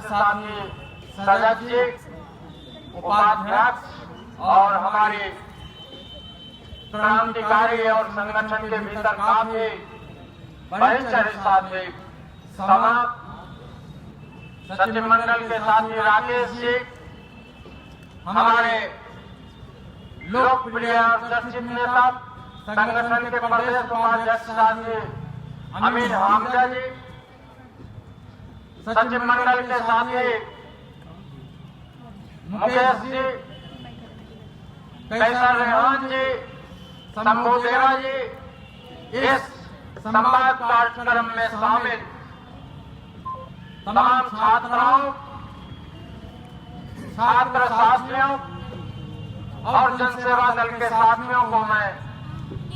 साथी सदस्य, उपाध्यक्ष और हमारे क्रांतिकारी और संगठन के भीतर काफी परिचय साथी समाज सचिव मंडल के साथी राकेश जी, हमारे लोकप्रिय और चर्चित नेता संगठन के प्रदेश उपाध्यक्ष साथी अमीर हमजा जी, सचिव मंडल के साथी मुकेश जी, कैसर रेहान जी, शंभू देवा जी, इस संवाद कार्यक्रम में शामिल तमाम छात्राओं, छात्र साथियों और जनसेवा दल के साथियों को मैं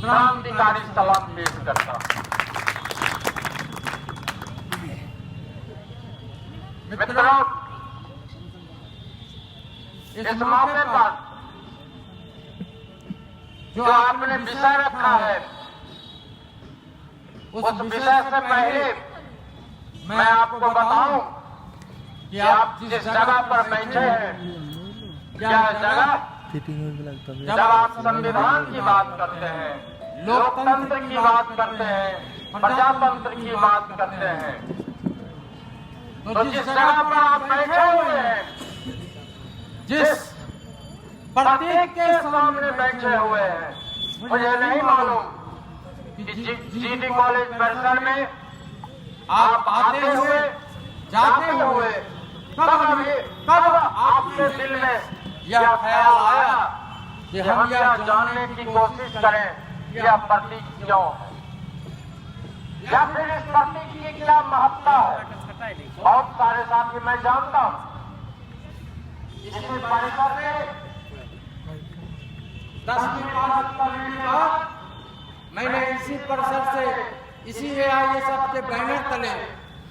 क्रांतिकारी सलाम पेश करता हूं। मित्रों, इस मौके पर जो आपने विषय रखा है, उस विषय से पहले मैं आपको बताऊं कि आप जिस जगह पर बैठे हैं, यह जगह जब आप संविधान की बात करते हैं, लोकतंत्र की बात करते हैं, प्रजातंत्र की बात करते हैं, तो जिस जगह पर आप बैठे हुए हैं, जिस प्रतीक के सामने बैठे हुए हैं, मुझे नहीं मालूम कि जीडी कॉलेज परिसर में आप आते हुए जाते हुए कब आपके दिल में यह ख्याल आया कि हम यह जानने की कोशिश करें कि यह प्रतीक क्यों है, या फिर इस प्रतीक की क्या महत्ता है। बहुत सारे साथी मैं जानता हूं, इसी परिसर में 10वीं पास करने के बाद मैंने इसी परिसर से, इसी AISF के बैनर तले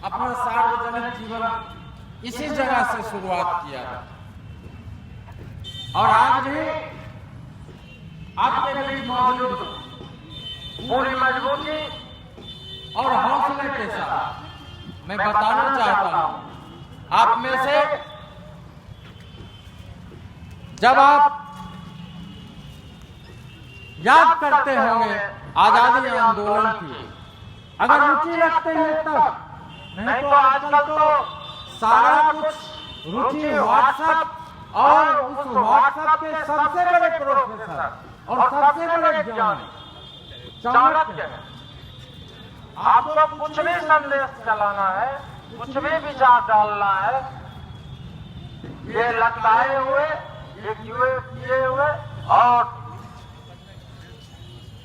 अपना सार्वजनिक जीवन इसी जगह से शुरुआत किया और आज भी आपके बीच मौजूद पूरी मजबूती और हौसले के साथ मैं बताना चाहता हूं, आप में से जब आप याद करते होंगे आजादी आंदोलन की, अगर रुचि रखते हैं तब, नहीं तो आजकल तो सारा कुछ रुचि व्हाट्सएप और उस व्हाट्सएप के सबसे बड़े प्रोफेसर और सबसे बड़े ज्ञानी चाणक्य है। आपको कुछ भी संदेश चलाना है, कुछ भी विचार डालना है, ये लटकाए हुए, ये किए हुए और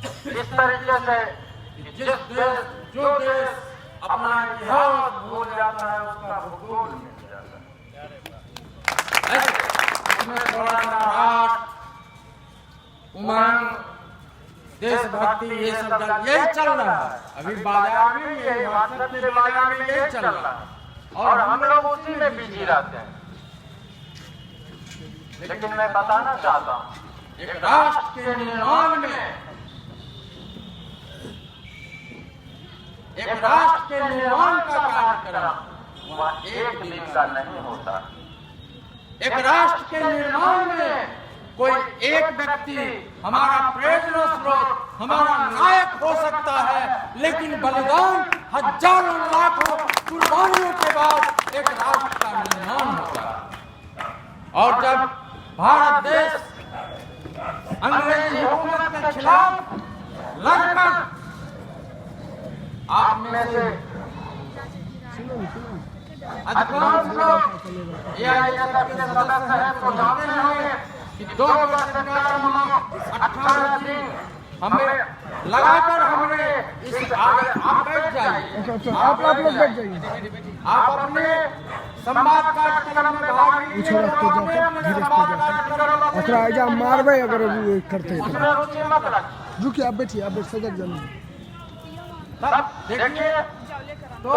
इस तरीके से जिस देश जो देश अपना इतिहास भूल जाता है, उसका भूगोल मिल जाता है। इसमें थोड़ा राष्ट्र, उमंग, देशभक्ति, ये सब यही चल रहा है अभी बाजार में, यही व्हाट्सएप के बाजार में यही चल रहा है और हम लोग उसी में बिजी रहते हैं। लेकिन मैं बताना चाहता हूं, एक राष्ट्र के निर्माण में, एक राष्ट्र के निर्माण का कार्यक्रम वह एक दिन का नहीं होता। एक राष्ट्र के निर्माण में कोई एक व्यक्ति हमारा प्रेरणा स्रोत, हमारा नायक हो सकता है, लेकिन बलिदान हजारों लाखों कुर्बानियों के बाद एक राष्ट्र का निर्माण होता है। और जब भारत देश अंग्रेजी हुकूमत के खिलाफ लड़कर, आप में से अधिकांश लोग AISF के सदस्य हैं तो जानते होंगे कि 2 वर्ष से कम 18 दिन हमें लगाकर हमने इस आप बैठ जाइए, आप लोग बैठ जाइए, आप अपने संवाद कार्यक्रम में भाग लीजिए, अच्छा आजा मारवे अगर करते हैं उसमें रुचि मत रखिए। रुकिए, आप बैठिए, आप सजग जानिए। तब देखिए, तो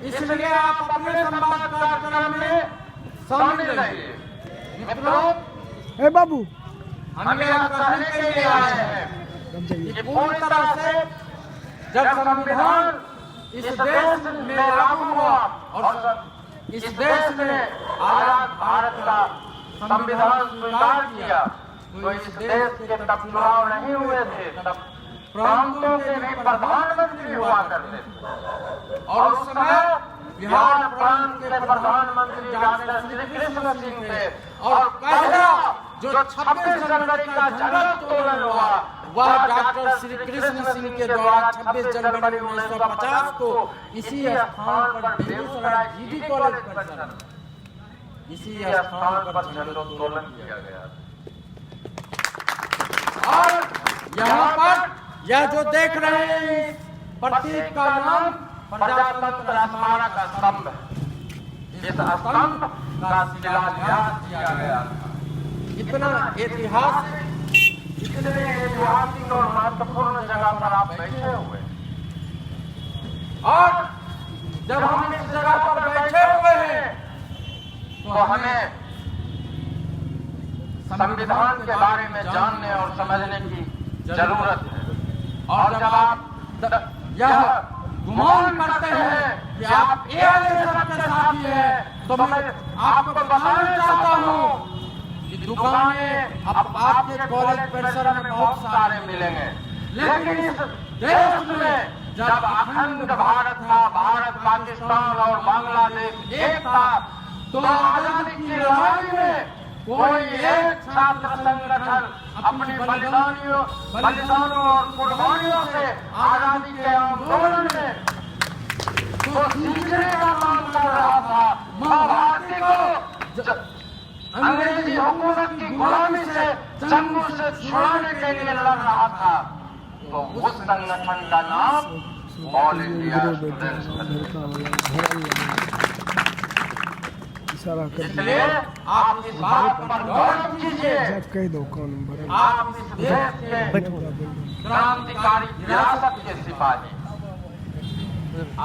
इसलिए आप अपने संवाद कार्यक्रम में शामिल रहिए। मित्रों, ए बाबू, हम यह कहने के लिए आए हैं कि पूरी तरह से जब संविधान इस देश में लागू हुआ और इस देश ने आजाद भारत का संविधान स्वीकार किया तो इस देश के तब चुनाव नहीं हुए थे, तब प्रांतों के भी प्रधानमंत्री हुआ करते थे। और उस समय बिहार प्रांत के प्रधानमंत्री डॉक्टर श्री कृष्ण सिंह थे। और पहला जो 26 जनवरी का जन आंदोलन हुआ वह डॉक्टर श्री कृष्ण सिंह के द्वारा 26 जनवरी 1950 को इसी स्थान पर बेगूसराय जीडी कॉलेज परिसर इसी स्थान पर झंडोत्तोलन किया गया। और यहाँ पर यह जो देख रहे हैं प्रतीक का नाम प्रजातंत्र स्मारक स्तंभ है। इस स्तंभ का शिलान्यास किया गया। इतना ऐतिहासिक, इतने ऐतिहासिक और महत्वपूर्ण जगह पर आप बैठे हुए और जब हम इस जगह पर बैठे हुए हैं तो हमें संविधान के बारे में जानने और समझने की जरूरत है। और जब आप यह गुमान करते हैं कि आप AISF के साथी हैं तो मैं आपको बताना चाहता हूं कि दुकानें अब आपके कॉलेज परिसर में बहुत सारे मिलेंगे, लेकिन इस देश में जब अखंड भारत था, भारत पाकिस्तान और बांग्लादेश एक था, तो आजादी की लड़ाई में कोई एक छात्र संगठन अपनी बलिदानों और कुर्बानियों से आजादी के आंदोलन में तो सीखने का काम कर रहा था। मां भारती को अंग्रेजी हुकूमत की गुलामी से जंगों से छुड़ाने के लिए लड़ रहा था, तो उस संगठन का नाम ऑल इंडिया स्टूडेंट्स। इसलिए आप इस बात पर गौर कीजिए, आप इस देश के क्रांतिकारी विरासत के सिपाही।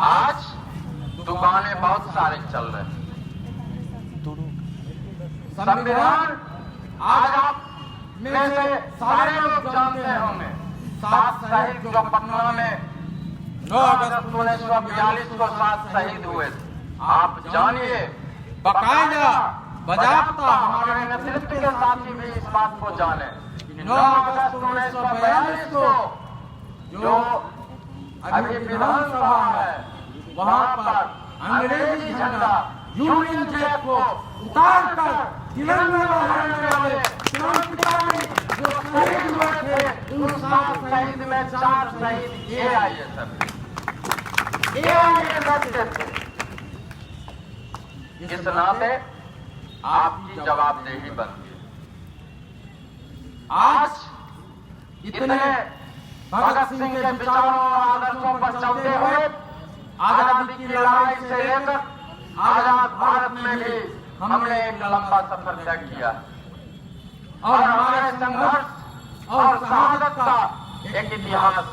आज दुकानें बहुत सारे चल रहे हैं। संविधान आज आप में से सारे लोग जानते होंगे, 7 शहीद जो पटना में 9 अगस्त 1942 को 7 शहीद हुए थे। आप जानिए बाकायदा बजाबता हमारे नेतृत्व के साथी भी इस बात को जाने 9 अगस्त 1942 को जो अभी विधानसभा है वहां पर अंग्रेजी झंडा यूनियन जैक को उतार कर तिरंगा लहराने वाले क्रांतिकारी जो शहीद हुए थे, उन 7 शहीद में 4 शहीद AISF थे। इस नाते आपकी जवाबदेही बनती है। आज इतने भगत सिंह के विचारों और आदर्शों पर चलते हुए आजादी की लड़ाई से लेकर आजाद भारत में भी हमने एक लंबा सफर तय किया और हमारे संघर्ष और शहादत का एक इतिहास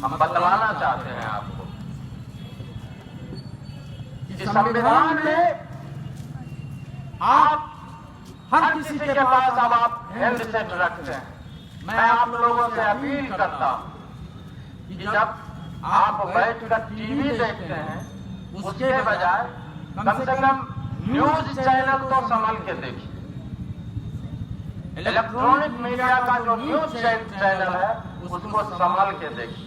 हम बतलाना चाहते हैं आपको। इस संविधान में आप हर किसी के पास अब आप हैंडसेट रखते हैं। मैं आप लोगों से अपील करता हूं कि जब आप बैठकर टीवी देखते हैं उसके बजाय कम से कम न्यूज चैनल तो संभल के देखिए। इलेक्ट्रॉनिक मीडिया का जो न्यूज चैनल है उसको संभल के देखिए।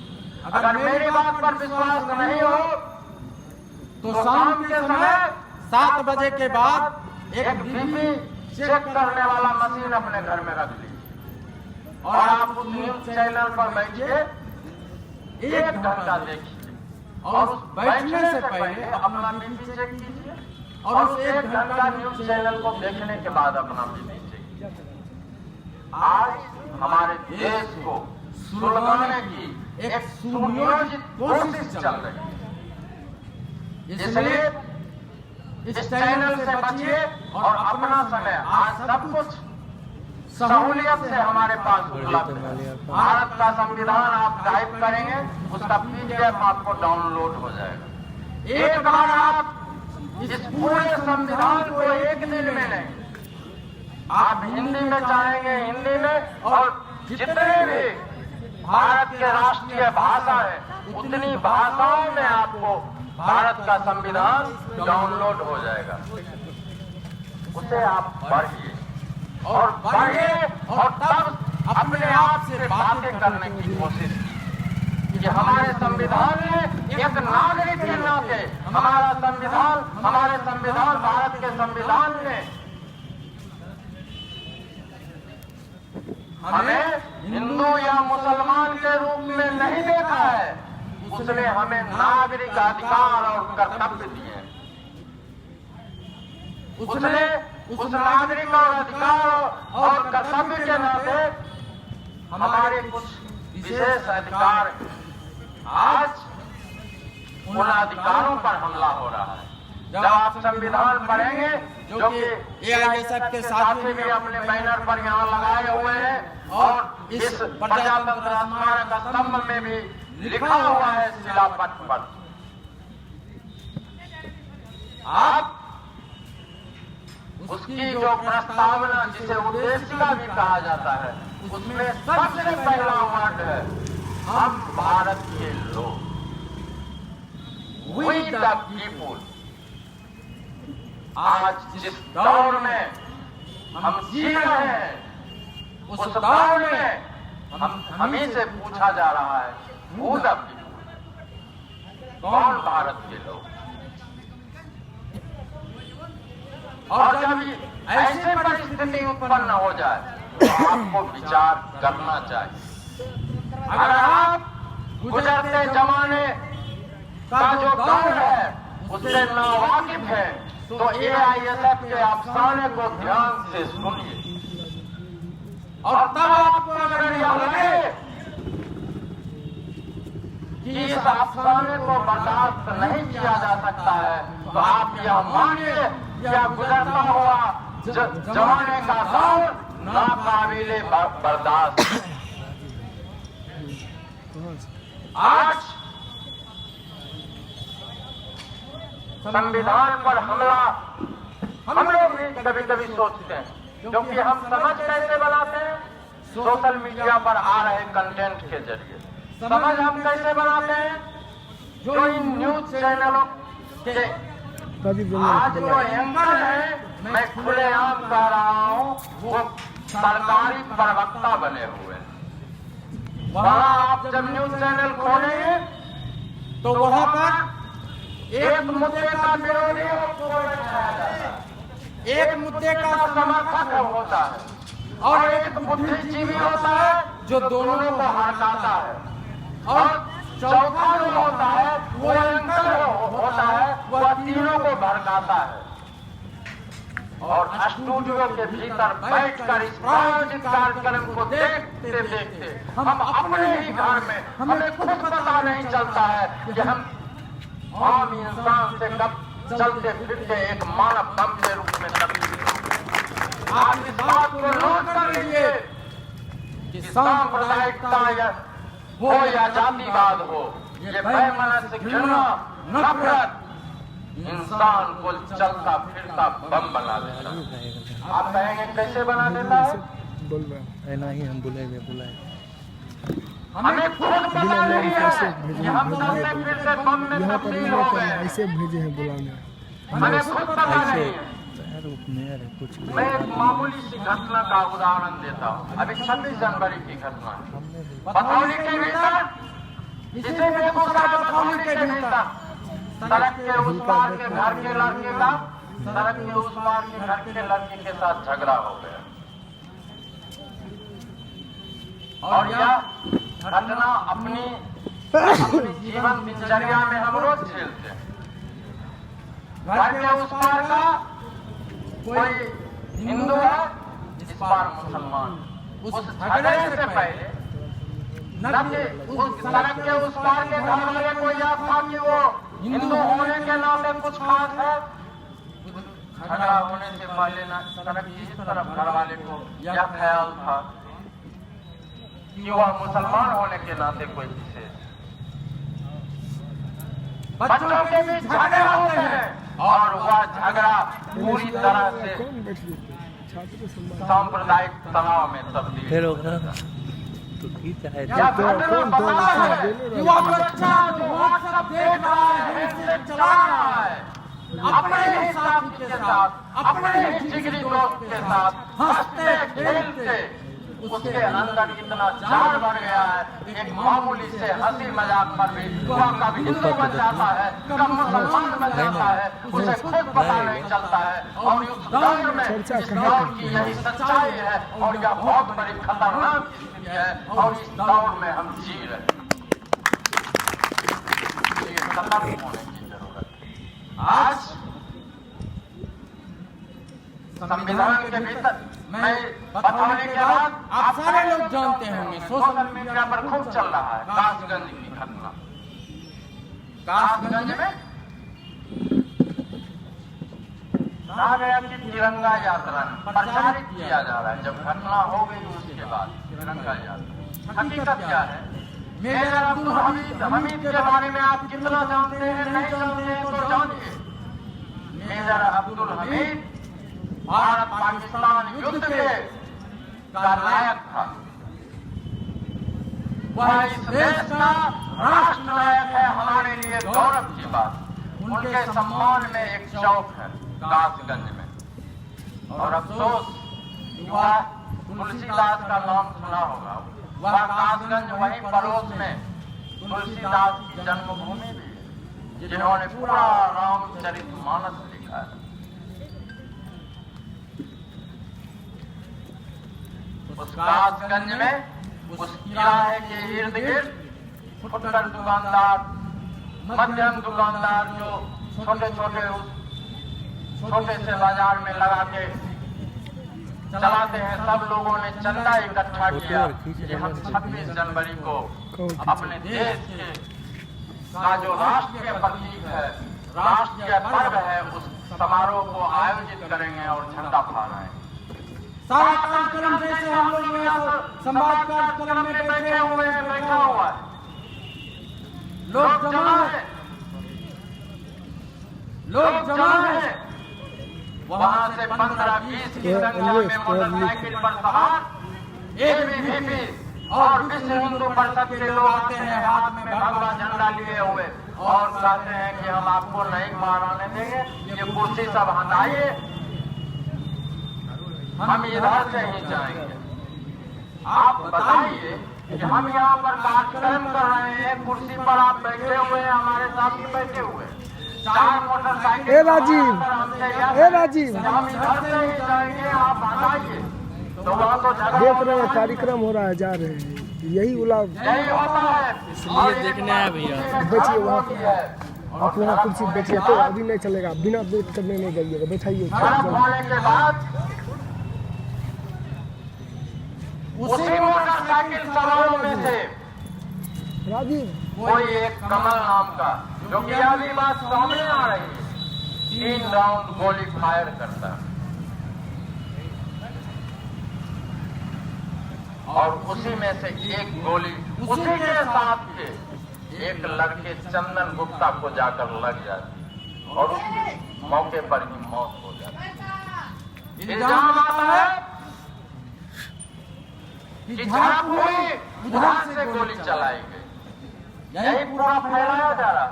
अगर मेरी बात पर विश्वास नहीं हो तो शाम के समय 7 बजे के बाद एक बीपी चेक करने वाला मशीन अपने घर में रख लीजिए और आप उस न्यूज चैनल पर बैठिए, 1 घंटा देखिए और उस बैठने से पहले अपना बीपी चेक कीजिए और उस 1 घंटा न्यूज चैनल को देखने के बाद अपना बीपी चेक कीजिए। आज हमारे देश को सुलगाने की एक सुनियोजित कोशिश चल रही है, इसलिए इस चैनल से बचिए और अपना समय आज सब कुछ सहूलियत से हमारे पास उपलब्ध है। भारत का संविधान आप टाइप करेंगे उसका PDF आपको डाउनलोड हो जाएगा। एक बार आप इस पूरे संविधान को एक दिन में नहीं, आप हिंदी में चाहेंगे हिंदी में और जितने भी भारत के राष्ट्रीय भाषा है उतनी भाषाओं में आपको भारत का संविधान डाउनलोड हो जाएगा। उसे आप पढ़िए और बढ़िए और तब अपने आप से बातें करने की कोशिश कि हमारे संविधान ने एक नागरिक के नाते हमारे संविधान भारत के संविधान ने हमें हिंदू या मुसलमान के रूप में नहीं देखा है, उसने हमें नागरिक अधिकार और कर्तव्य दिए। उसने उस नागरिक और अधिकार और कर्तव्य के नाते हमारे कुछ विशेष अधिकार, आज उन अधिकारों पर हमला हो रहा है। जब आप संविधान पढ़ेंगे, जो कि AISF के साथी भी अपने बैनर पर यहाँ लगाए हुए हैं और इस प्रजातंत्र स्मारक स्तंभ में भी लिखा हुआ है शिलापट पर, आप उसकी जो प्रस्तावना, जिसे उद्देशिका भी कहा जाता है, उसमें सबसे पहला वर्ड है हम भारत के लोग, वी द पीपुल। आज जिस दौर में हम जी रहे हैं, उस दौर में हमी से पूछा जा रहा है हू द पीपुल, कौन भारत के लोग। और जब ऐसी परिस्थिति उत्पन्न हो जाए तो आपको विचार करना चाहिए। अगर आप गुजरते जमाने का जो दौर है उससे नावाकिफ है तो AISF के अफसाने को ध्यान से सुनिए और तब आपको अगर यह लगे कि इस अफसाने को बर्दाश्त नहीं किया जा सकता है तो आप यह मानिए क्या गुजरता हुआ जमाने का दौर नाकाबिले बर्दाश्त। आज संविधान पर हमला हम लोग भी कभी कभी सोचते हैं, क्योंकि हम समझ कैसे बनाते हैं, सोशल मीडिया पर आ रहे कंटेंट के जरिए समझ हम कैसे बनाते हैं। जो इन न्यूज चैनलों के आज जो एंकर है, मैं खुलेआम कह रहा हूँ, वो सरकारी प्रवक्ता बने हुए हैं। वहाँ आप जब न्यूज चैनल खोलेंगे तो वहाँ पर एक मुद्दे का विरोधी एक मुद्दे का समर्थक होता है और एक बुद्धिजीवी होता है जो दोनों को हटाता है और चौथा जो होता है वो एंकर होता है, वह तीनों को भड़काता है। और स्टूडियो के भीतर बैठकर इस प्रायोजित कार्यक्रम को देखते देखते हम अपने ही घर में हमें खुद पता नहीं चलता है कि हम आम इंसान से कब चलते फिरते एक मानव बम के रूप में तब्दील। आप इस बात को नोट कर लीजिए कि सांप्रदायिकता हो या जातिवाद हो, ये वैमनस्य, घृणा, नफरत इंसान को चलता फिरता बम बना देता है। आप कहेंगे कैसे बना देता है? बोल रहे हैं ही हम बुलाए हमें खुद पता नहीं है कि हम चलते फिरते बम में तब्दील हो गए। ऐसे भेजे हैं बुलाने, हमें खुद पता नहीं है। मैं एक मामूली सी घटना का उदाहरण देता हूँ। अभी 26 जनवरी की घटना है, बथौली के भीतर, इसे बेगूसराय बथौली के भीतर सड़क के उस पार के घर के लड़के का सड़क के उस पार के घर के लड़के के साथ झगड़ा हो गया और यह घटना अपनी जीवन दिनचर्या में हम रोज झेलते हैं। घर के उस पार का कोई हिंदू है, इस पार मुसलमान। उस झगड़े से पहले उस सड़क के उस पार के घर वाले को याद था कि वो हिंदू होने के नाते कुछ खास है। झगड़ा होने से पहले ना सड़क की तरफ घर वाले को यह ख्याल था कि वह मुसलमान होने के नाते कोई विशेष। बच्चों के बीच झगड़े होते हैं और वह झगड़ा पूरी तरह से सांप्रदायिक तनाव में तब्दील। तो खींच रहा है क्या घटना पता है कि वह बच्चा जो व्हाट्सएप देख रहा है, हैंडसेट चला रहा है, अपने ही साथी के साथ, अपने ही जिगरी दोस्त के साथ हंसते खेलते उसके अंदर इतना जार भर गया है, एक मामूली से हंसी मजाक पर भी वह कभी हिंदू बन जाता है, कभी मुसलमान बन जाता है, उसे खुद पता नहीं चलता है। और उस दौर में इस दौर की यही सच्चाई है और यह बहुत बड़ी खतरनाक स्थिति है और इस दौर में हम जी रहे हैं। ये सतर्क होने की जरूरत है। आज संविधान के भीतर मैं बताने के बाद आप सारे लोग जानते होंगे, सोशल मीडिया पर खूब चल रहा है कासगंज की घटना। कासगंज में कहा गया कि तिरंगा यात्रा प्रचारित किया जा रहा है। जब घटना हो गई उसके बाद तिरंगा यात्रा, हकीकत क्या है? मेजर अब्दुल हमीद के बारे में आप कितना जानते हैं, नहीं जानते हैं तो जानिए। मेजर अब्दुल हमीद भारत पाकिस्तान युद्ध के का नायक था। वह इस देश का राष्ट्र नायक है, हमारे लिए गौरव की बात। उनके सम्मान में एक चौक है कासगंज में, और अफसोस वह तुलसीदास का नाम सुना होगा। वह कासगंज वहीं पड़ोस में तुलसीदास की जन्मभूमि भी है, जिन्होंने पूरा रामचरितमानस लिखा है। उस कासगंज में उस किराए के इर्द गिर्द फुटकर दुकानदार, मध्यम दुकानदार जो छोटे से बाजार में लगा के चलाते हैं, सब लोगों ने चंदा इकट्ठा किया कि हम 26 जनवरी को अपने देश के का जो राष्ट्र के प्रतीक है, राष्ट्र के पर्व है, उस समारोह को आयोजित करेंगे और झंडा फहराएंगे। सारा कार्यक्रम जैसे हम लोग संवाद कार्यक्रम में बैठा हुआ है, लोग जमा है, वहां से 15-20 की संख्या में मोटरसाइकिल पर सवार एबीवीपी और विश्व हिंदू परिषद के लोग आते हैं, हाथ में भगवा झंडा लिए हुए, और कहते हैं कि हम आपको नहीं फहराने देंगे, ये कुर्सी सब हटाइए, हम इधर से ही जाएंगे। आप बताइए कि हम यहाँ पर कार्यक्रम कर रहे हैं, कुर्सी पर आप बैठे हुए हैं, हमारे साथी बैठे हुए हैं, 4 मोटरसाइकिल। ए राजीव, हम इधर से ही जाएंगे, आप बताइए। तो वहाँ तो देख रहे हैं कार्यक्रम हो रहा है, जा रहे हैं, यही उलाव यही होता है, इसलिए देखना है भैया। बेचिए वहाँ पे, आप यहाँ कुर्सी बेचिए तो अभी नहीं चलेगा, बिना वेट करने नहीं जाइएगा, बैठाइए। होने के बाद उसी मोटरसाइकिल सवारों में से राजीव कोई एक कमल नाम का, जो कि अभी बात सामने आ रही है, 3 राउंड गोली फायर करता है, और उसी में से एक गोली उसी के साथ के एक लड़के चंदन गुप्ता को जाकर लग जाती और उसकी मौके पर ही मौत हो जाती। इल्जाम आता है कि झड़प हुई, उधर से गोली चलाई गई। यही पूरा फैलाया जा रहा है।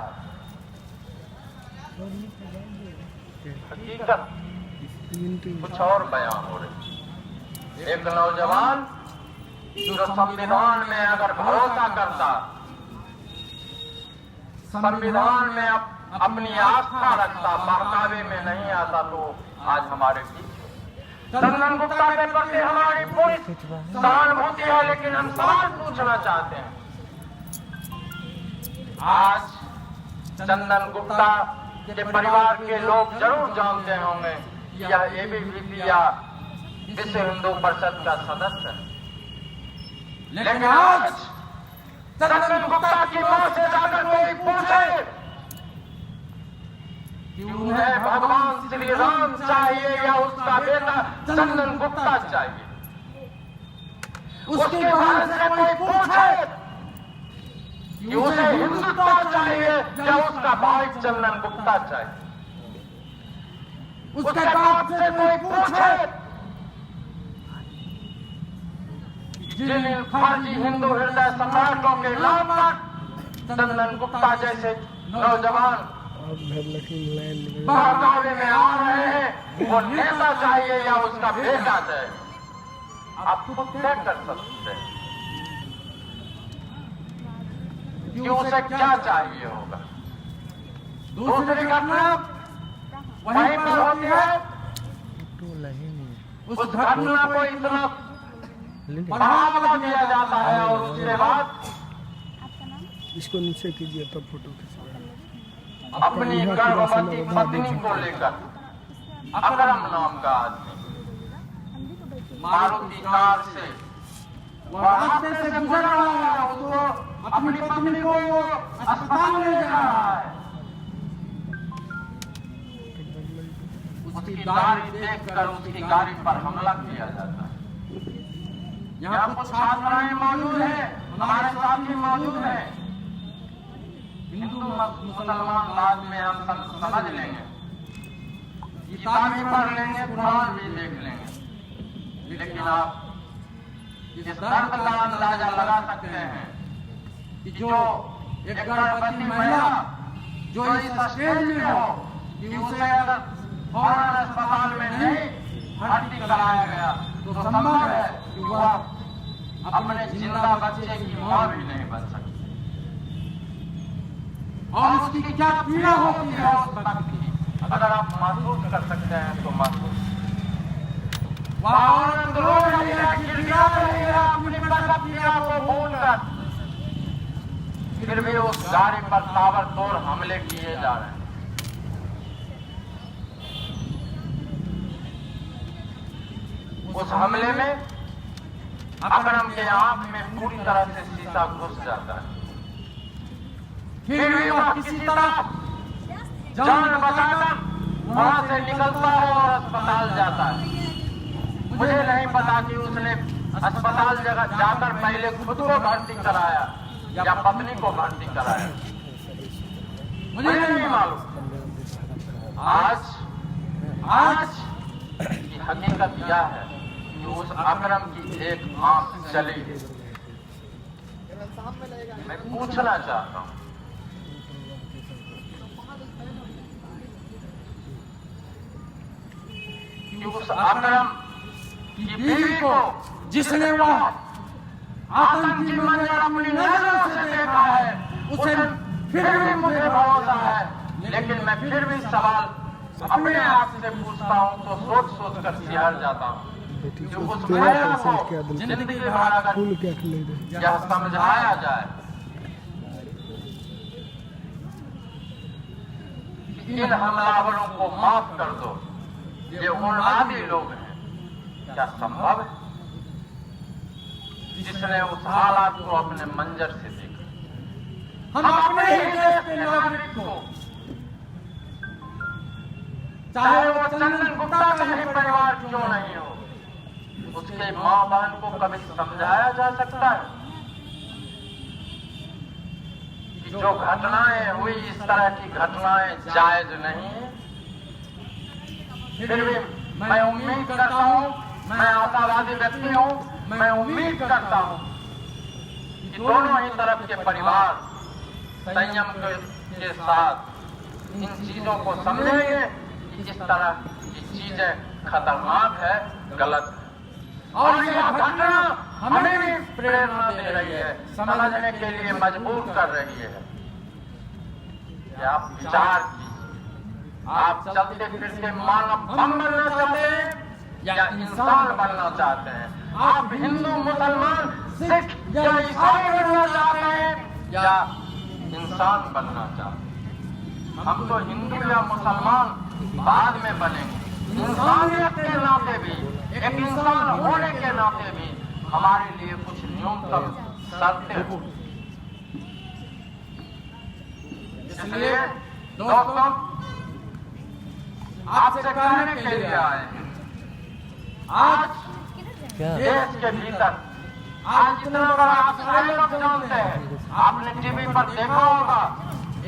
हकीकत कुछ और बयान हो रही। एक नौजवान जो संविधान में अगर भरोसा करता, संविधान में अपनी आस्था रखता, बहकावे में नहीं आता, तो आज हमारे बीच चंदन गुप्ता के प्रति हमारी पूरी सहानुभूति है। लेकिन हम सवाल पूछना चाहते हैं, आज चंदन गुप्ता के परिवार के लोग जरूर जानते होंगे कि यह एबीवीपी या विश्व हिंदू परिषद का सदस्य है, लेकिन आज चंदन गुप्ता की मां से जाकर कोई पूछे कि उन्हें भगवान श्री राम चाहिए या उसका बेटा चंदन गुप्ता चाहिए, उसके बहन से कोई पूछे कि उसे हिंदुत्व चाहिए या उसका भाई चंदन गुप्ता चाहिए, उसके बाप से कोई पूछे जिन फर्जी हिंदू हृदय सम्राटों के नाम पर चंदन गुप्ता जैसे नौजवान बहकावे में आ रहे हैं, वो नेता चाहिए या उसका बेटा चाहिए? आप खुद तय कर सकते हैं कि उसे क्या चाहिए होगा। दूसरी घटना वहीं पर होती है, उस घटना को इतना बढ़ावा दिया जाता है और उसके बाद इसको नीचे कीजिए तब फोटो अपनी गर्भवती पत्नी को लेकर अकरम नाम का आदमी मारुति कार से रास्ते से गुजर रहा है, उसको अपनी पत्नी को अस्पताल ले जा रहा है। उसकी गाड़ी देखकर उसकी गाड़ी पर हमला किया जाता है। यहाँ कुछ छात्राएं मौजूद हैं, हमारे साथी मौजूद हैं। हिंदू मुसलमान बाद में हम समझ लेंगे, किताबें पढ़ लेंगे, कुरान भी देख लेंगे, लेकिन आप इस दर्द का अंदाजा लगा सकते हैं कि जो एक गर्भवती महिला जो इस स्टेज में हो कि उसे अगर फौरन अस्पताल में नहीं भर्ती कराया गया तो संभव है कि वह अपने जिंदा बच्चे की मां भी नहीं बन सकती, और उसकी क्या पीड़ा होती है उस वक्त की, अगर आप महसूस कर सकते हैं तो महसूस। वह औरत रो रही है, गिड़गिड़ा रही है अपनी प्रसव पीड़ा को भूलकर, फिर भी उस गाड़ी पर ताबड़तोड़ हमले किए जा रहे हैं। उस हमले में अकरम के आंख में पूरी तरह से शीशा घुस जाता है, फिर भी वह किसी तरह जान बचाकर वहां से निकलता है और अस्पताल जाता है। मुझे नहीं पता कि उसने अस्पताल जगह जाकर पहले खुद को भर्ती कराया या पत्नी को भर्ती कराया, मुझे नहीं मालूम। आज की हकीकत यह है कि उस अकरम की एक आंख चली। मैं पूछना चाहता हूं कि उस अकरम की बीवी को जिसने वह आतंकी मंजर अपनी नजरों से देखा है, उसे फिर भी मुझे भरोसा है, लेकिन मैं फिर भी सवाल अपने आप से पूछता हूं तो सोच सोच कर सिहर जाता हूं कि उस महिला को जिंदगी भर अगर यह समझाया जाए कि इन हमलावरों को माफ कर दो, ये उन्मादी लोग हैं, क्या संभव है? जिसने उस हालात को अपने मंजर से देखा, हम अपने ही देश के नागरिक को, चाहे वो चंदन गुप्ता का ही परिवार क्यों नहीं हो, उसके मां बहन को कभी समझाया जा सकता है कि जो घटनाएं हुई, इस तरह की घटनाएं जायज नहीं है? फिर भी मैं उम्मीद करता हूं, मैं आशावादी व्यक्ति हूं, मैं उम्मीद करता हूं कि दोनों ही तरफ के परिवार संयम के साथ इन चीजों को समझेंगे कि इस तरह की चीजें खतरनाक है, गलत है, और यह घटना हमें भी प्रेरणा दे रही है, समझने के लिए मजबूर कर रही है कि आप विचार कीजिए। आप चलते फिरते मानव बम बनना चाहते हैं या इंसान बनना चाहते हैं? आप हिंदू, मुसलमान, सिख या ईसाई बनना चाहते हैं या इंसान बनना चाहते हैं? हम तो हिंदू या मुसलमान बाद में बनेंगे। इंसानियत के नाते भी, एक इंसान होने के नाते भी हमारे लिए कुछ न्यूनतम शर्तें हो। इसलिए दोस्तों, आपसे कहने के लिए आए हैं, आज देश के भीतर आज इतना बड़ा आप सारे लोग जानते हैं, आपने टीवी पर देखा होगा,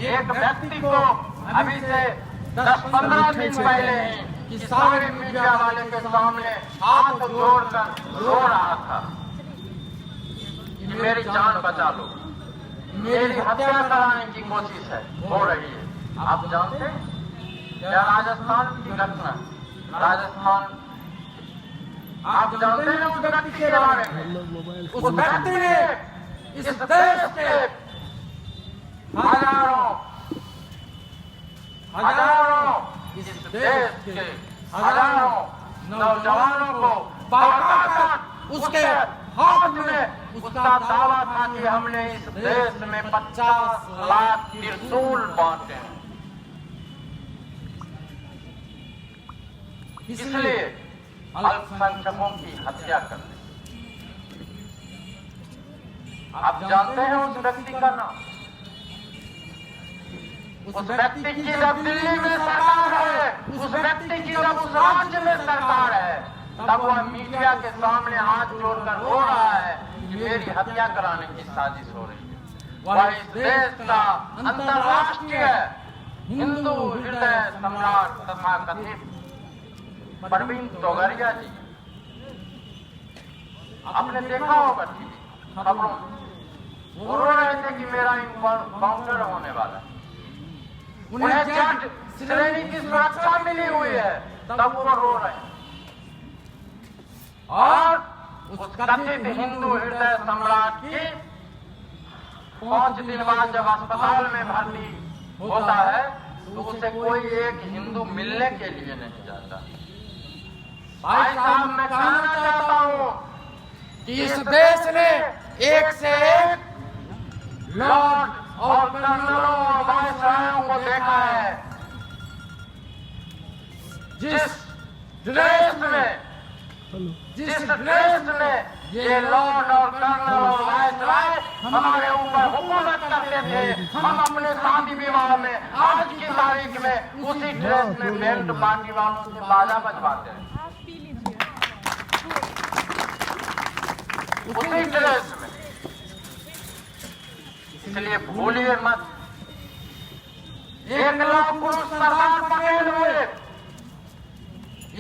एक व्यक्ति को अभी से 10-15 दिन पहले ही कि सारे मीडिया वाले के सामने हाथ जोड़कर रो रहा था कि मेरी जान बचा लो, मेरी हत्या कराने की कोशिश है, हो रही है। आप जानते हैं क्या राजस्थान की घटना, राजस्थान आप जानते हैं उस व्यक्ति के बारे में? उस व्यक्ति ने इस देश के हजारों इस देश के हजारों नौजवानों को बहकाकर उसके हाथ में उसका दावा था कि हमने इस देश में 50 लाख त्रिशूल बांटे हैं। इसलिए अल्पसंख्यकों की हत्या करने। आप जानते हैं उस व्यक्ति का नाम? उस व्यक्ति की जब दिल्ली में सरकार है, उस व्यक्ति की जब उस राज्य में सरकार है, तब वह मीडिया के सामने हाथ जोड़कर रो रहा है कि मेरी हत्या कराने की साजिश हो रही है। वह इस देश का अंतर्राष्ट्रीय हिंदू हृदय सम्राट तथा कथित परवीन तोगड़िया जी, आपने देखा होगा खबरों में, वो रो रहे थे कि मेरा इनकाउंटर होने वाला है, उन्हें जज श्रेणी की सुरक्षा मिली हुई है, तब वो रो रहे हैं। और उस कथित हिंदू हृदय सम्राट की 5 दिन बाद जब अस्पताल में भर्ती होता है तो उसे कोई एक हिंदू मिलने के लिए नहीं जाता। भाई साहब, मैं कहना चाहता हूँ कि इस देश ने एक से एक लॉर्ड और कर्नलों और वायसरायों को देखा है। जिस ड्रेस में ये लॉर्ड और कर्नल और वायसराय हमारे ऊपर हुकूमत करते थे, हम अपने शादी विवाह में आज की तारीख में उसी ड्रेस में बेल्ट पार्टी वालों से बाजा बजवाते हैं, उसी ड्रेस में। इसलिए भूलिए मत, 1 लौह पुरुष सरदार पटेल हुए,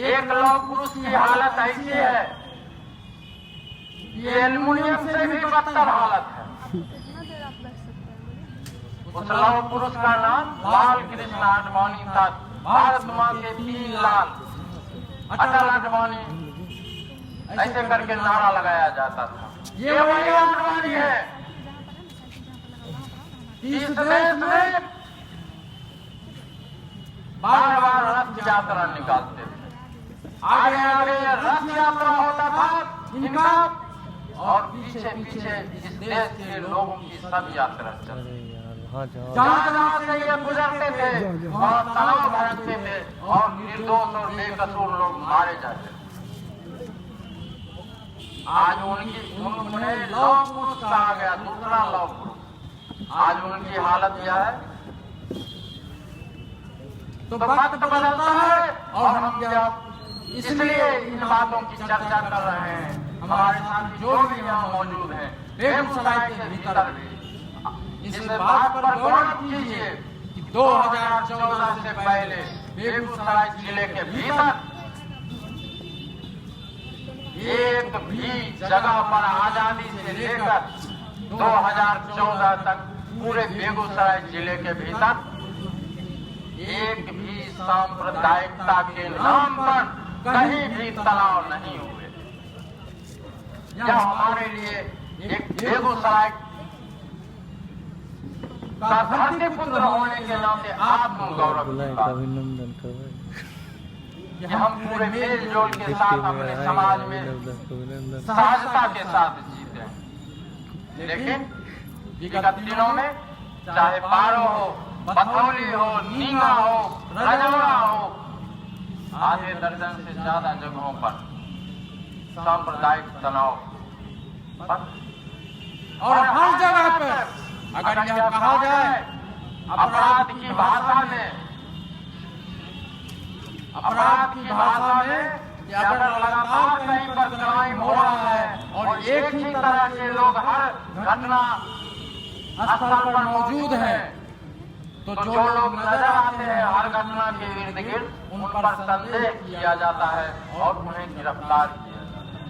1 लौह पुरुष की हालत ऐसी है, ये एल्युमिनियम से भी बदतर हालत है। उस लौह पुरुष का नाम लाल कृष्ण आडवाणी था। भारत मां के 3 लाल, अटल आडवाणी, ऐसे करके नारा लगाया जाता था। ये वही आडवाणी है। इस देश में बार-बार रथ यात्रा निकालते थे, आगे आगे रथ यात्रा होता था इनका, और पीछे पीछे इस देश के लोगों की सब यात्रा चलती। जहाँ से ये गुजरते थे और तनाव भरते थे और निर्दोष और बेकसूर लोग मारे जाते थे। आज उन्हें लौह पुरुष कहा गया, दूसरा लौह पुरुष। आज उनकी हालत यह है। तो वक्त बदलता है और हम क्या इसलिए इन बातों की चर्चा कर रहे हैं। हमारे साथ जो भी यहाँ मौजूद हैं, बेगूसराय के भीतर भी इस बात पर गौर कीजिए कि 2014 से पहले बेगूसराय जिले के भीतर एक भी जगह पर आजादी से लेकर 2014 तक पूरे बेगूसराय जिले के भीतर एक भी सांप्रदायिकता के नाम पर कहीं भी तनाव नहीं हुए। यह हमारे लिए एक बेगूसराय का धरती पुत्र होने के नाते आत्मगौरव की बात। अभिनंदन कर कि हम पूरे मेल जोल के साथ अपने समाज में सहजता के साथ जीते हैं। लेकिन विगत दिनों में चाहे पारो हो, बथौली हो, नीमा हो, रजौड़ा हो, आधे दर्जन से ज्यादा जगहों पर सांप्रदायिक तनाव और हर जगह पर अगर यह कहा जाए अपराध की भाषा में कि अगर लगातार कहीं पर क्राइम हो रहा है और एक ही तरह के लोग हर घटना स्थल पर मौजूद हैं, तो जो लोग नजर आते हैं हर घटना के इर्द गिर्द, उन पर संदेह किया जाता है और उन्हें गिरफ्तार किया जाता है।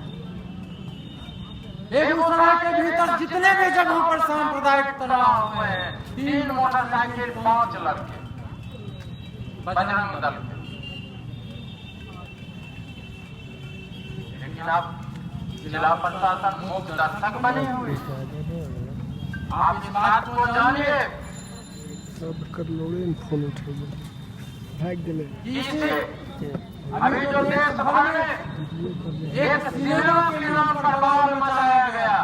बेगूसराय के भीतर जितने भी जगहों पर सांप्रदायिक तनाव हुए हैं, 3 मोटरसाइकिल 5 लड़के बजरंग दल के। लेकिन आप जिला प्रशासन मुख्य दर्शक बने हुए, आप इस बात को जानिए। सब कर लोड़े फोन उठाइए भाग गए। अभी जो देश भर में एक सिनेमा के नाम पर बवाल मचाया गया,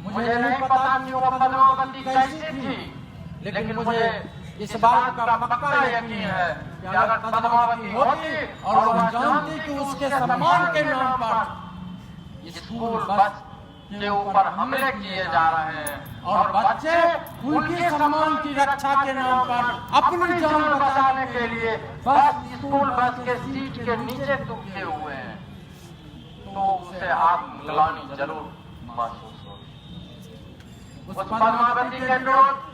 मुझे नहीं पता कि वो पद्मावती कैसी थी, लेकिन मुझे इस बात का पक्का यकीन है कि अगर पद्मावती होती और वह जानती कि उसके सम्मान के नाम पर स्कूल बस के ऊपर हमले किए जा रहे हैं और बच्चे उनके सम्मान की रक्षा के नाम पर अपनी जान बचाने के लिए स्कूल बस के सीट के नीचे दुबके हुए हैं, तो उसे आत्मग्लानि जरूर महसूस हो। उस पद्मावती के विरोध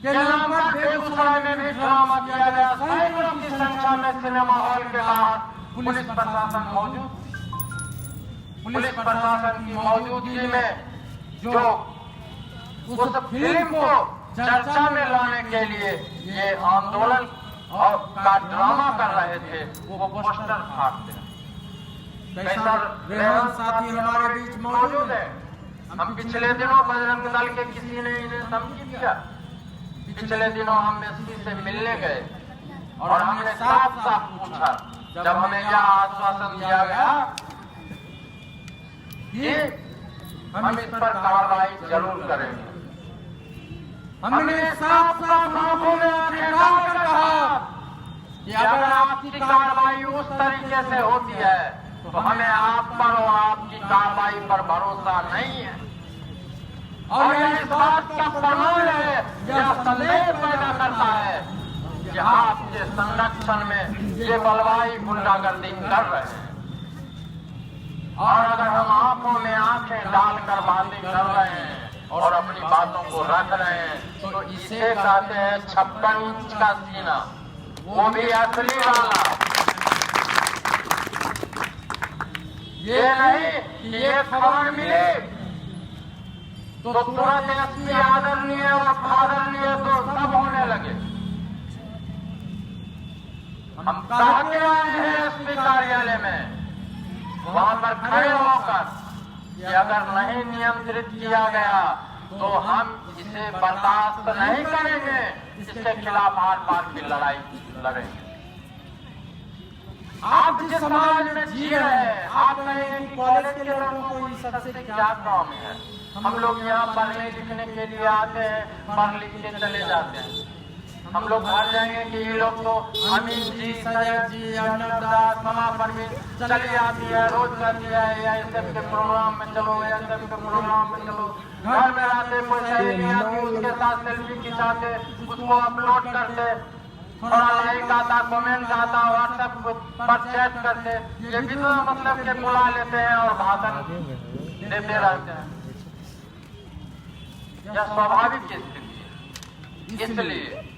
के नाम पर बेगूसराय में भी ड्रामा किया गया। सैकड़ों की संख्या में सिनेमा हॉल के बाहर पुलिस प्रशासन मौजूद, पुलिस प्रशासन की मौजूदगी में जो उस फिल्म को चर्चा में लाने के लिए ये आंदोलन और का ड्रामा कर रहे थे, वो पोस्टर फाड़ते हैं। कैसर रेहान साथी हमारे बीच मौजूद है। हम पिछले दिनों बजरंग दल के किसी ने इन्हें धमकी दिया। पिछले दिनों हम एसपी से मिलने गए और हमने साफ साफ पूछा, जब हमें यह आश्वासन दिया गया कि हम इस पर कार्रवाई जरूर करेंगे। हमने साफ साफ आंखों में आंखें डालकर कहा कि अगर आपकी कार्रवाई उस तरीके से होती है तो हमें आप पर और आपकी कार्रवाई पर भरोसा नहीं है। और यह इस बात का प्रमाण है, यह संदेह पैदा करता है कि आपके संरक्षण में ये बलवाई गुंडागर्दी कर रहे हैं। और अगर हम आंखों में आंखें डालकर बातें कर रहे हैं और अपनी बातों को रख रहे हैं, तो इसे कहते हैं 56 इंच का सीना, वो भी असली वाला। ये नहीं कि ये खबर मिली तो तुरंत एसपी आदरणीय और आदरणीय तो सब होने लगे। हम कह के आए हैं एसपी कार्यालय में, वहां पर खड़े होकर कि अगर नहीं नियंत्रित किया गया तो हम इसे बर्दाश्त नहीं करेंगे, इसके खिलाफ आर पार की लड़ाई लड़ेंगे। आप जिस समाज में जी रहे हैं, आप कहेंगे कि कॉलेज के लड़कों को इस सबसे क्या काम है। हम लोग यहाँ पढ़ने लिखने के लिए आते हैं, पढ़ लिख के चले जाते हैं। हम लोग घर जाएंगे कि ये लोग तो अमीन जी, सैयद जी, अर्नब दास, समा परवीन चली आती है, रोज करती है, या एसएफ के प्रोग्राम में चलो, या एसएफ के प्रोग्राम में चलो। घर में आते कोई सहेली आती, उसके साथ सेल्फी खिंचाते, उसको अपलोड करते, थोड़ा लाइक आता, कमेंट आता, व्हाट्सएप पर चैट करते, ये बिना मतलब के बुला लेते हैं और भाषण देते रहते हैं। यह स्वाभाविक स्थिति है। इसलिए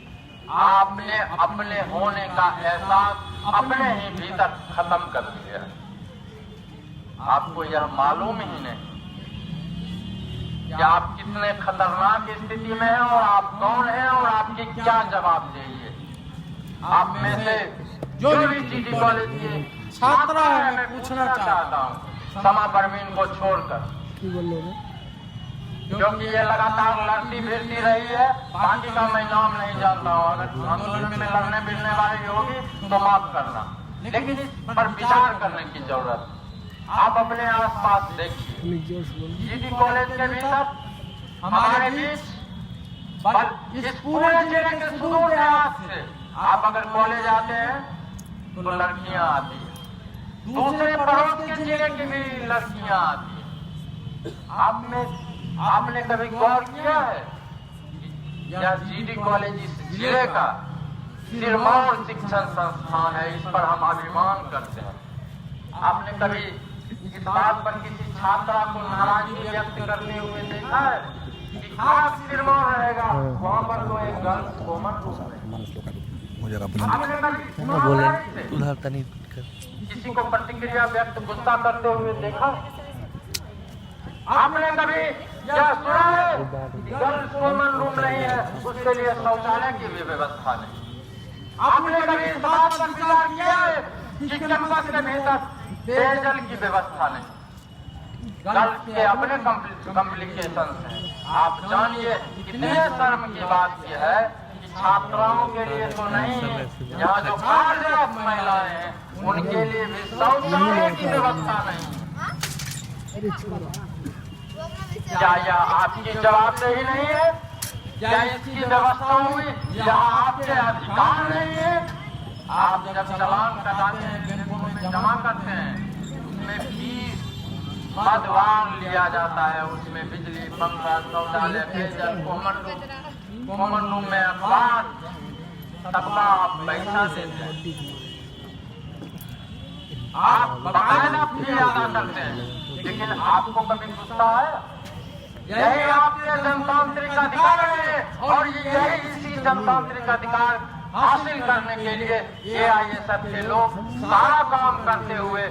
आपने अपने होने का एहसास अपने ही भीतर खत्म कर दिया। आपको यह मालूम ही नहीं कि आप कितने खतरनाक स्थिति में हैं और आप कौन हैं और आपकी क्या जवाबदेही है। आप में से जो भी जीडी कॉलेज के छात्र हैं, मैं पूछना चाहता हूँ समा परवीन को छोड़कर, क्योंकि ये लगातार लड़ती भिड़ती रही है। बाकी का मैं नाम नहीं जानता हूँ, अगर आंदोलन में लड़ने भिड़ने वाली होगी तो माफ करना, लेकिन इस पर विचार करने की जरूरत है। आप अपने आसपास देखिए, जीडी कॉलेज के भीतर हमारे बीच इस पूरे जिले के सुदूर देहात से आप अगर कॉलेज आते हैं तो लड़कियां आती है, दूसरे पड़ोस के जिले की भी लड़कियां आती है। आपने कभी गौर किया है यह जीडी कॉलेज इस जिले का सिरमौर शिक्षण संस्थान है, इस पर हम अभिमान करते हैं। आपने कभी इस बात पर किसी छात्रा को नाराजगी व्यक्त करते हुए देखा है कि खास सिरमौर रहेगा, वहाँ पर तो एक गर्ल्स कॉमन रूम है। आपने कभी सुना है कि किसी को प्रतिक्रिया व्यक्त गुस्सा करते हुए देखा? आपने कभी यह सुना है गर्ल्स कॉमन रूम नहीं है, उसके लिए शौचालय की भी व्यवस्था नहीं? आपने कभी इस बात पर विचार किया है कि कैंपस के भीतर पेयजल की व्यवस्था नहीं? गर्ल्स के अपने कॉम्प्लिकेशन हैं। आप जानिए कितने शर्म की बात यह है कि छात्राओं के लिए तो नहीं, यहाँ जो कार्यरत महिलाएं हैं उनके लिए भी शौचालय की व्यवस्था नहीं। क्या यह आपकी जवाबदेही नहीं है? क्या इसकी व्यवस्था हुई? यहाँ आपके अधिकार नहीं है? आप जब चालान कटाते हैं, बैंकों में जमा करते हैं, उसमें फीस मदवार लिया जाता है, उसमें बिजली, पंखा, शौचालय, पेयजल, कॉमन रूम में अखबार, सबका आप पैसा देते हैं। आप बकायदा फी अदा करते हैं, लेकिन आपको कभी गुस्सा आया? यही आपके जनतांत्रिक अधिकार है और यही इसी जनतांत्रिक अधिकार हासिल करने के लिए AISF के लोग सारा काम करते हुए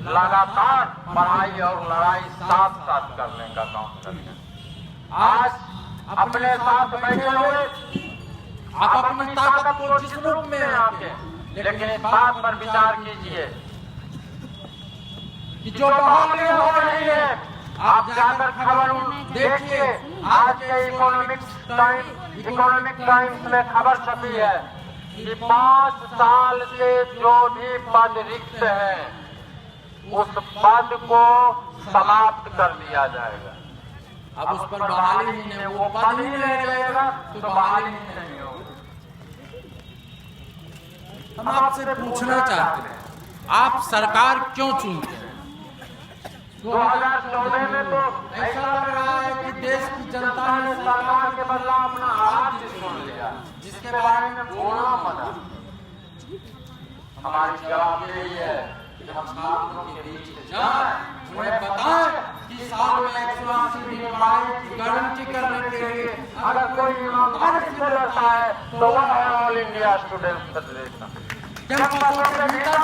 लगातार पढ़ाई और लड़ाई साथ साथ करने का काम करते हैं। आज अपने साथ बैठे हुए आप अपनी ताकत को जिस रूप में आके, लेकिन इस बात पर विचार कीजिए कि जो बहाली हो रही है, आप जाकर खबर देखिए। आज के इकोनॉमिक टाइम्स में खबर छपी है कि 5 साल से जो भी पद रिक्त हैं, उस पद को समाप्त कर दिया जाएगा। अब उस पर बहाली ही नहीं, वो पद ही नहीं रहेगा तो बहाली ही नहीं होगी। हम आपसे पूछना चाहते हैं, आप सरकार क्यों चुनते हैं? 2014 में तो ऐसा लग रहा है कि देश की जनता ने सरकार के बदला अपना राज्य चुन लिया, जिसके बारे में बोलना मना। हमारी जवाब यही है कि हम छात्रों के बीच जाएं, उन्हें बताएं कि साल में 180 दिन पढ़ाई की गारंटी करने के लिए अगर कोई ईमानदारी से लड़ता है तो वह है ऑल इंडिया स्टूडेंट्स फेडरेशन। कैंपसों के भीतर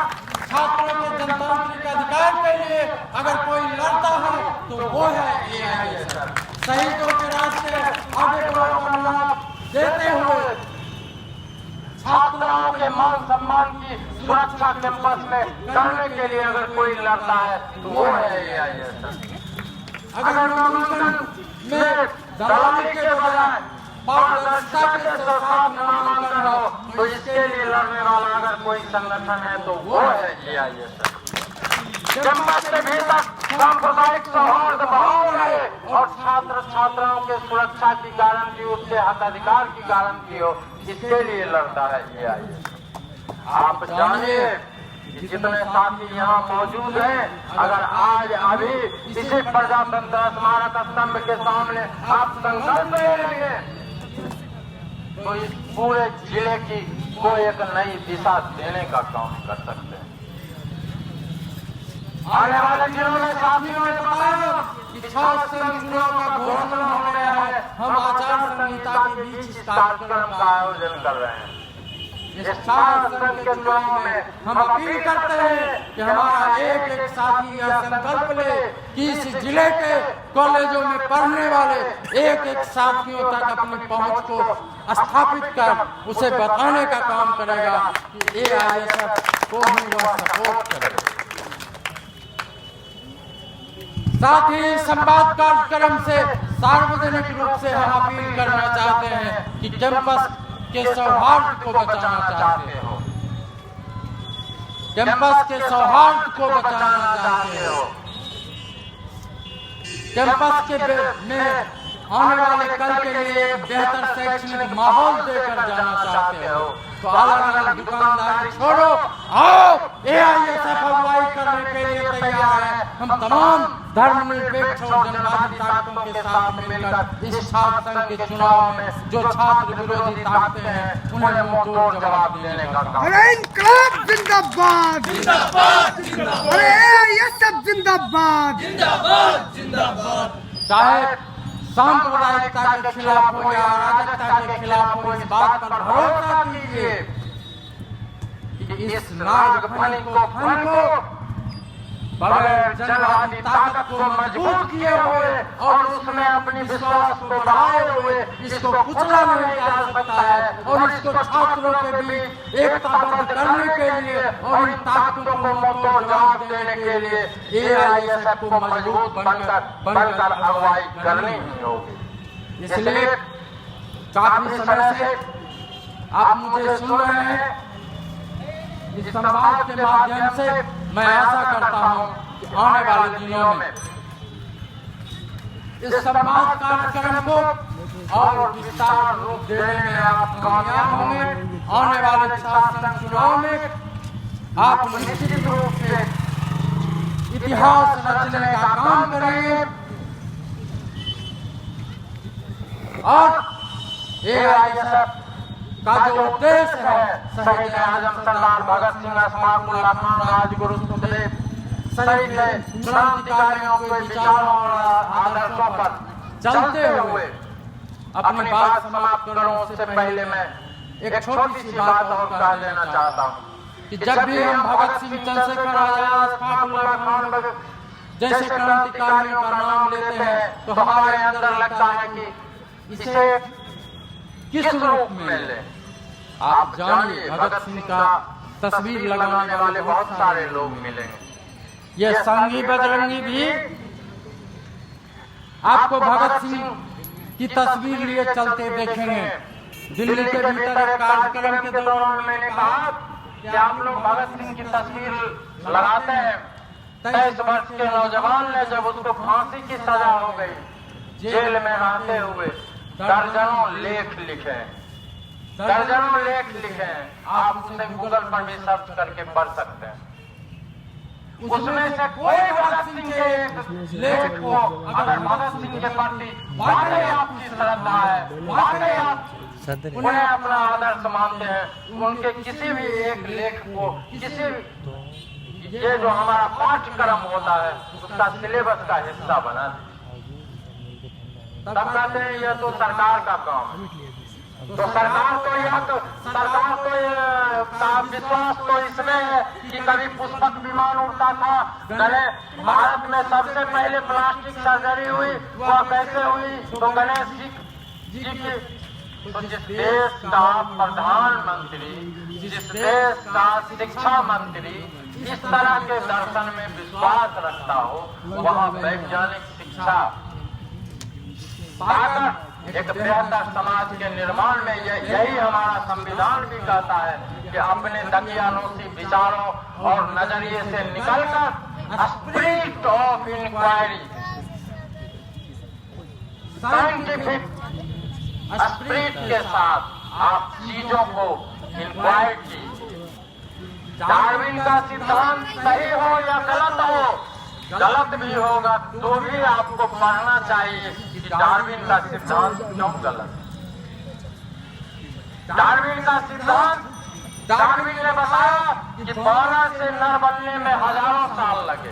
छात्रों के जनतांत्रिक अधिकार के लिए अगर कोई लड़ता है तो वो है AISF। शहीदों के रास्ते आगे बढ़ने का लाभ देते हुए छात्राओं के मान सम्मान की सुरक्षा कैंपस में करने के लिए अगर कोई लड़ता है तो वो है AISF। अगर नामांकन में दलाली के बजाय पारदर्शिता के साथ नामांकन हो तो इसके लिए लड़ने वाला अगर कोई संगठन है तो वो है AISF। कैंपस के भीतर सांप्रदायिक सौहार्द बहाल रहे और छात्र छात्राओं के सुरक्षा की गारंटी, उसके हकाधिकार की गारंटी हो, इसके लिए लड़ता है AISF। आप जानिए जितने साथी यहाँ मौजूद हैं, अगर आज अभी इसी प्रजातंत्र स्मारक स्तंभ के सामने आप संकल्प ले लेंगे तो इस पूरे जिले की को एक नई दिशा देने का काम कर सकते हैं। आने वाले दिनों में साथियों ने बताया कि 6 चुनाव का घोषणा हो गया है। हम आचार संहिता के बीच इस कार्यक्रम का आयोजन कर रहे हैं। इस 4 संघ के चुनाव में हम अपील करते हैं कि हमारा एक एक साथी यह संकल्प ले कि इस जिले के कॉलेजों में पढ़ने वाले एक एक साथियों तक अपनी पहुंच को स्थापित कर उसे बताने का काम करेगा कि AISF को ही वह सपोर्ट करेगा। साथ ही संवाद कार्यक्रम से सार्वजनिक रूप से हम अपील करना चाहते हैं कि कैंपस के सौहार्द को बचाना चाहते हो, कैंपस के सौहार्द को बचाना चाहते हो, कैंपस के में आने वाले कल के लिए एक बेहतर शैक्षणिक माहौल देकर जाना चाहते हो तो अलग अलग दुकानदारी छोड़ो, आओ AISF अगुवाई करने के लिए तैयार है। हम तमाम धर्मनिरपेक्ष और जनवादी ताकतों के साथ मिलकर इस छात्र संघ के चुनाव में जो छात्र विरोधी ताकतें हैं उन्हें मुंहतोड़ जवाब देने का काम। अरे इनकलाब जिंदाबाद जिंदाबाद जिंदाबाद, अरे AISF जिंदाबाद जिंदाबाद जिंदाबाद। चाहे सांप्रदायिकता के खिलाफ हो या अराजकता के खिलाफ हो, इस बात पर भरोसा कीजिए कि इस नागफनी को बगैर जल आदि ताकत को मजबूत किए हुए और उसमें अपनी विश्वास को बढ़ाए हुए इसको कुचला नहीं जा सकता है। और इसको छात्रों के बीच एकताबद्ध करने के लिए और इन ताकतों को मुंहतोड़ जवाब देने के लिए एआईएसएफ को मजबूत बनकर अगुवाई करनी ही होगी। इसलिए काफी समय से आप मुझे सुन रहे हैं। इस संवाद के माध्यम से मैं आशा करता हूं कि आने वाले दिनों में इस संवाद कार्यक्रम को और विस्तार रूप देने में आप कामयाब होंगे। आने वाले शासन चुनाव में आप निश्चित रूप से इतिहास रचने का काम करेंगे और एआईएसएफ का जो उद्देश्य है शहीद आजम सरदार भगत सिंह, अशफाक उल्लाह खान, राजगुरु सुखदेव सहित क्रांतिकारियों के विचारों और आदर्शों पर चलते हुए अपनी बात समाप्त करूं उससे पहले मैं एक छोटी सी बात और कह देना चाहता हूं कि जब भी हम भगत सिंह, चंद्रशेखर आजाद, अशफाक उल्लाह खान जैसे क्रांतिकारियों का नाम लेते हैं तो हमारे अंदर लगता है कि इसे किस रूप में ले। आप जानिए भगत सिंह का तस्वीर लगाने वाले बहुत सारे लोग मिलेंगे। ये संगी बजरंगी भी आपको भगत सिंह की तस्वीर लिए चलते देखेंगे। दिल्ली के भीतर एक कार्यक्रम के दौरान मैंने कहा कि आप लोग भगत सिंह की तस्वीर लगाते हैं। 23 वर्ष के नौजवान ने जब उसको फांसी की सजा हो गई, जेल में रहते हुए दर्जनों लेख लिखे, दर्जनों लेख लिखे। आप उसे गूगल पर भी सर्च करके पढ़ सकते हैं। उसमें से कोई भगत सिंह के एक लेख को अगर भगत सिंह के प्रति वाकई आपकी श्रद्धा है, वाकई आप उन्हें अपना आदर्श मानते हैं, उनके किसी भी एक लेख को किसी ये जो हमारा पाठ्यक्रम होता है उसका सिलेबस का हिस्सा बना तब कहते हैं यह तो सरकार का काम है। तो सरकार को का विश्वास तो इसमें है कि कभी पुष्पक विमान उड़ता था, भारत में सबसे पहले प्लास्टिक सर्जरी हुई, वह कैसे हुई तो गणेश जी की। तो जिस देश का प्रधानमंत्री, जिस देश का शिक्षा मंत्री इस तरह के दर्शन में विश्वास रखता हो, वहाँ वैज्ञानिक शिक्षा पाकर एक बेहतर समाज के निर्माण में यही हमारा संविधान भी कहता है कि अपने दकियानूसी विचारों और नजरिए से निकलकर spirit of inquiry, scientific spirit के साथ आप चीजों को इंक्वायर कीजिए। डार्विन का सिद्धांत सही हो या गलत हो, गलत भी होगा तो भी आपको पढ़ना चाहिए कि डार्विन का सिद्धांत क्यों गलत है। डार्विन का सिद्धांत, डार्विन ने बताया कि बानर से नर बनने में हजारों साल लगे।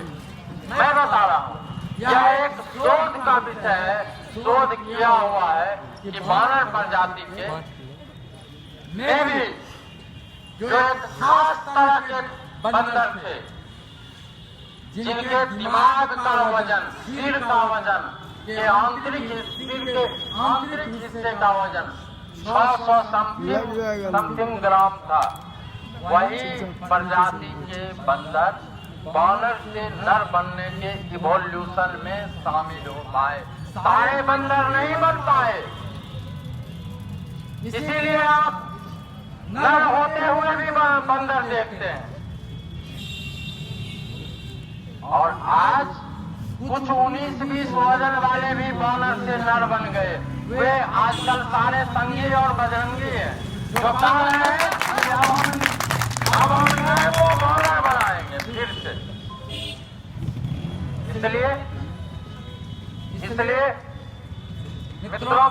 मैं बता रहा हूँ यह एक शोध का विषय है, शोध किया हुआ है कि बानर प्रजाति के में भी जो एक खास तरह के बंदर थे जिनके दिमाग का वजन, सिर का वजन, के आंतरिक हिस्से का वजन 600 समथिंग ग्राम था, वही प्रजाति के बंदर बानर से नर बनने के इवोल्यूशन में शामिल हो पाए। सारे बंदर नहीं बन पाए, इसीलिए आप नर होते हुए भी बंदर देखते हैं। और आज कुछ 19-20 वजन वाले भी बानर से नर बन गए। वे आजकल सारे संगी और बजरंगी हैं जो कह रहे हैं कि अब हम वो बानर बनाएंगे फिर से। इसलिए मित्रों,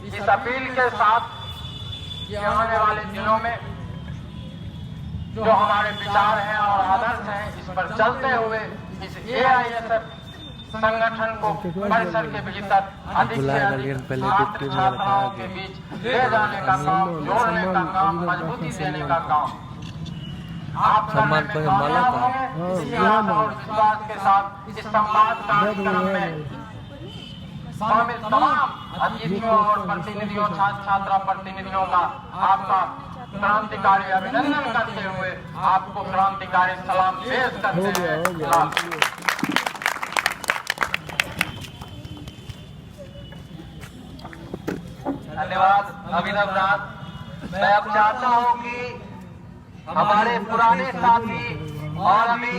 इस अपील के साथ कि आने वाले दिनों में जो हमारे विचार हैं और आदर्श हैं इस पर चलते हुए इस एआईएसएफ संगठन को परिसर के भीतर अधिक से अधिक छात्र छात्राओं के बीच ले जाने का काम, जोड़ने का काम, मजबूती देने का काम आप सम्मान पर माला का और विश्वास के साथ इस सम्मान कार्यक्रम में शामिल तमाम अतिथियों और प्रतिनिधियों छात्र छात्रा प्रतिनिधियों का आपका क्रांतिकारी अभिनंदन करते हुए आपको क्रांतिकारी सलाम पेश करते हैं। धन्यवाद अभिनव नाथ। मैं अब चाहता हूँ कि हमारे पुराने साथी और अभी